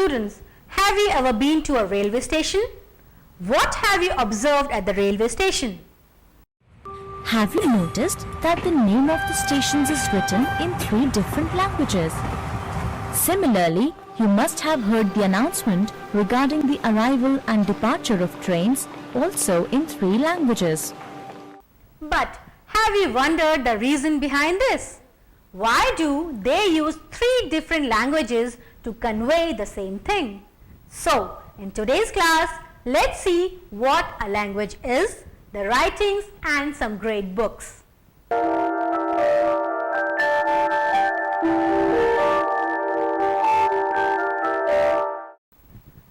Students, have you ever been to a railway station? What have you observed at the railway station? Have you noticed that the name of the stations is written in 3 different languages? Similarly, you must have heard the announcement regarding the arrival and departure of trains also in 3 languages. But have you wondered the reason behind this? Why do they use 3 different languages to convey the same thing? So, in today's class, let's see what a language is, the writings and some great books.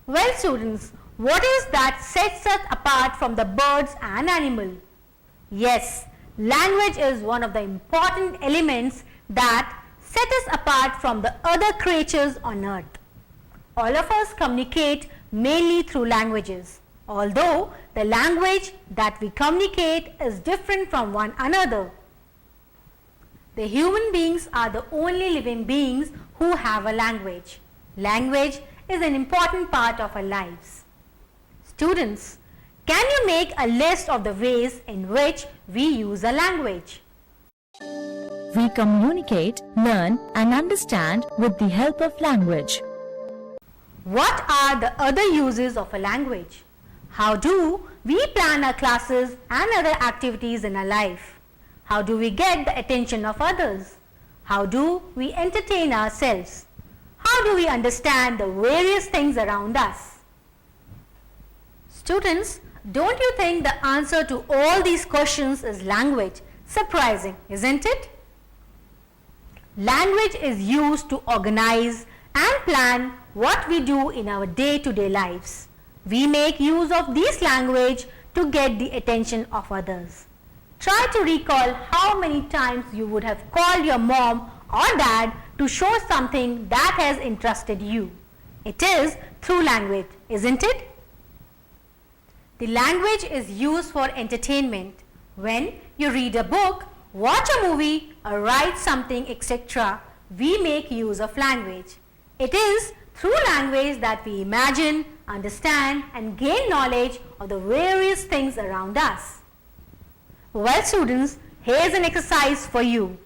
Well students, what is that sets us apart from the birds and animals? Yes, language is one of the important elements that set us apart from the other creatures on earth. All of us communicate mainly through languages, although the language that we communicate is different from one another. The human beings are the only living beings who have a language. Language is an important part of our lives. Students, can you make a list of the ways in which we use a language? We communicate, learn and understand with the help of language. What are the other uses of a language? How do we plan our classes and other activities in our life? How do we get the attention of others? How do we entertain ourselves? How do we understand the various things around us? Students, don't you think the answer to all these questions is language? Surprising, isn't it? Language is used to organize and plan what we do in our day-to-day lives. We make use of this language to get the attention of others. Try to recall how many times you would have called your mom or dad to show something that has interested you. It is through language, isn't it? The language is used for entertainment. When you read a book, watch a movie or write something, etc., we make use of language. It is through language that we imagine, understand and gain knowledge of the various things around us. Well students, here's an exercise for you.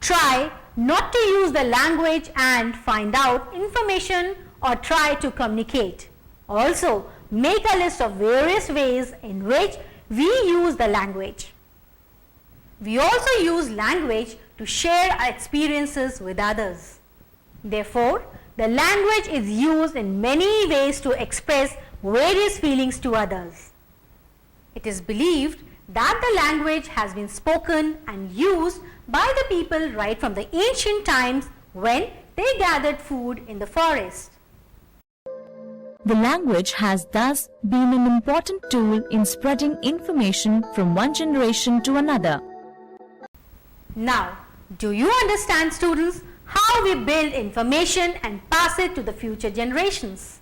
Try not to use the language and find out information or try to communicate. Also, make a list of various ways in which we use the language. We also use language to share our experiences with others. Therefore, the language is used in many ways to express various feelings to others. It is believed that the language has been spoken and used by the people right from the ancient times when they gathered food in the forest. The language has thus been an important tool in spreading information from one generation to another. Now, do you understand students how we build information and pass it to the future generations?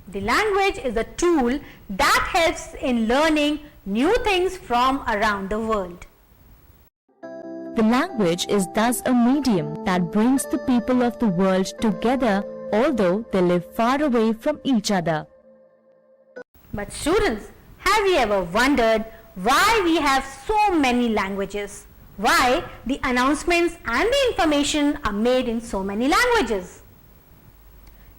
The language is a tool that helps in learning new things from around the world. The language is thus a medium that brings the people of the world together although they live far away from each other. But students, have you ever wondered why we have so many languages? Why the announcements and the information are made in so many languages?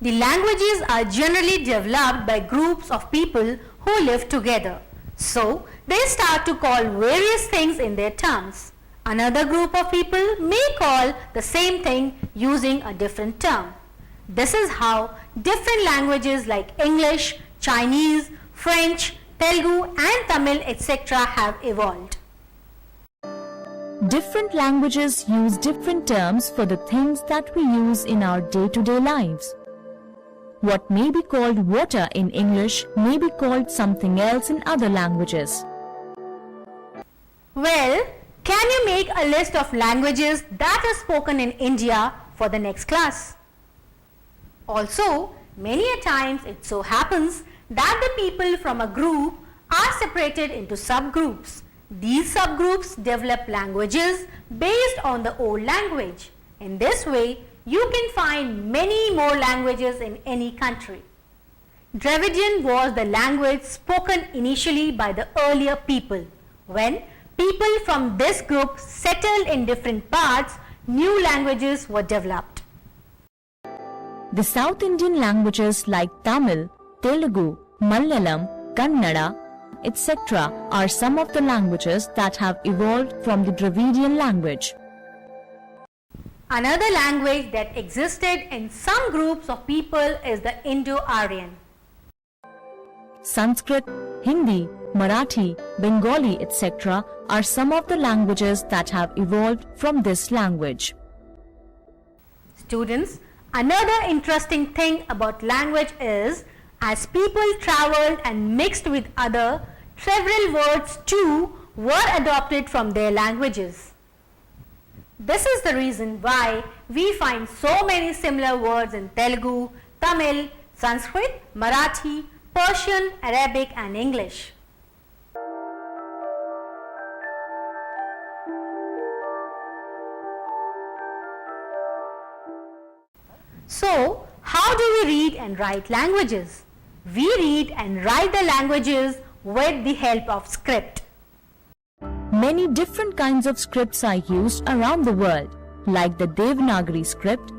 The languages are generally developed by groups of people who live together. So, they start to call various things in their terms. Another group of people may call the same thing using a different term. This is how different languages like English, Chinese, French, Telugu and Tamil etc. have evolved. Different languages use different terms for the things that we use in our day-to-day lives. What may be called water in English may be called something else in other languages. Well, can you make a list of languages that are spoken in India for the next class? Also, many a times it so happens that the people from a group are separated into subgroups. These subgroups develop languages based on the old language. In this way, you can find many more languages in any country. Dravidian was the language spoken initially by the earlier people. When people from this group settled in different parts, new languages were developed. The South Indian languages like Tamil, Telugu, Malayalam, Kannada, etc. are some of the languages that have evolved from the Dravidian language. Another language that existed in some groups of people is the Indo-Aryan. Sanskrit, Hindi, Marathi, Bengali, etc. are some of the languages that have evolved from this language. Students, another interesting thing about language is, as people traveled and mixed with other, several words too were adopted from their languages. This is the reason why we find so many similar words in Telugu, Tamil, Sanskrit, Marathi, Persian, Arabic and English. So, how do we read and write languages? We read and write the languages with the help of script. Many different kinds of scripts are used around the world, like the Devanagari script,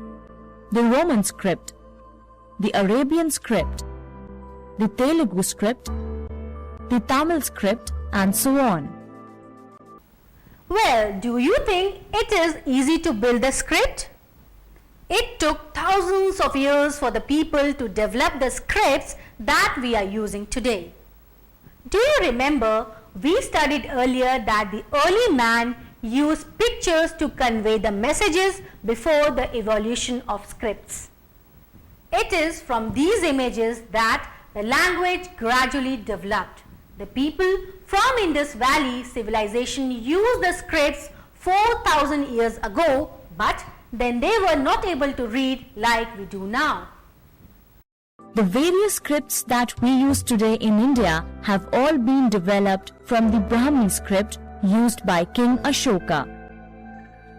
the Roman script, the Arabian script, the Telugu script, the Tamil script, and so on. Well, do you think it is easy to build a script? It took thousands of years for the people to develop the scripts that we are using today. Do you remember we studied earlier that the early man used pictures to convey the messages before the evolution of scripts? It is from these images that the language gradually developed. The people from Indus Valley civilization used the scripts 4,000 years ago, but then they were not able to read like we do now. The various scripts that we use today in India have all been developed from the Brahmi script used by King Ashoka.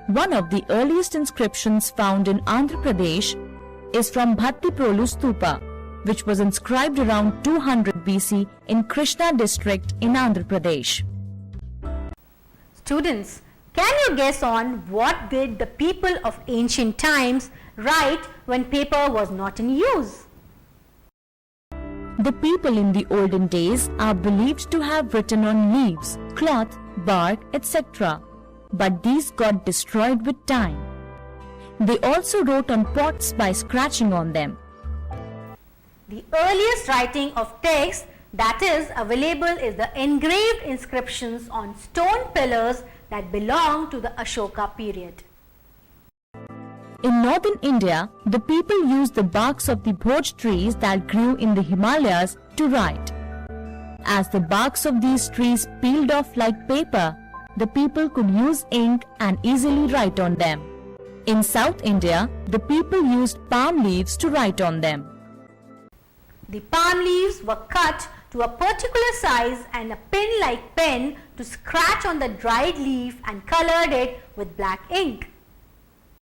One of the earliest inscriptions found in Andhra Pradesh is from Bhattiprolu Stupa, which was inscribed around 200 BC in Krishna district in Andhra Pradesh. Students, can you guess on what did the people of ancient times write when paper was not in use? The people in the olden days are believed to have written on leaves, cloth, bark, etc. But these got destroyed with time. They also wrote on pots by scratching on them. The earliest writing of text that is available is the engraved inscriptions on stone pillars that belong to the Ashoka period. In northern India, the people used the barks of the bhoj trees that grew in the Himalayas to write. As the barks of these trees peeled off like paper, the people could use ink and easily write on them. In South India, the people used palm leaves to write on them. The palm leaves were cut to a particular size and a pin-like pen to scratch on the dried leaf and colored it with black ink.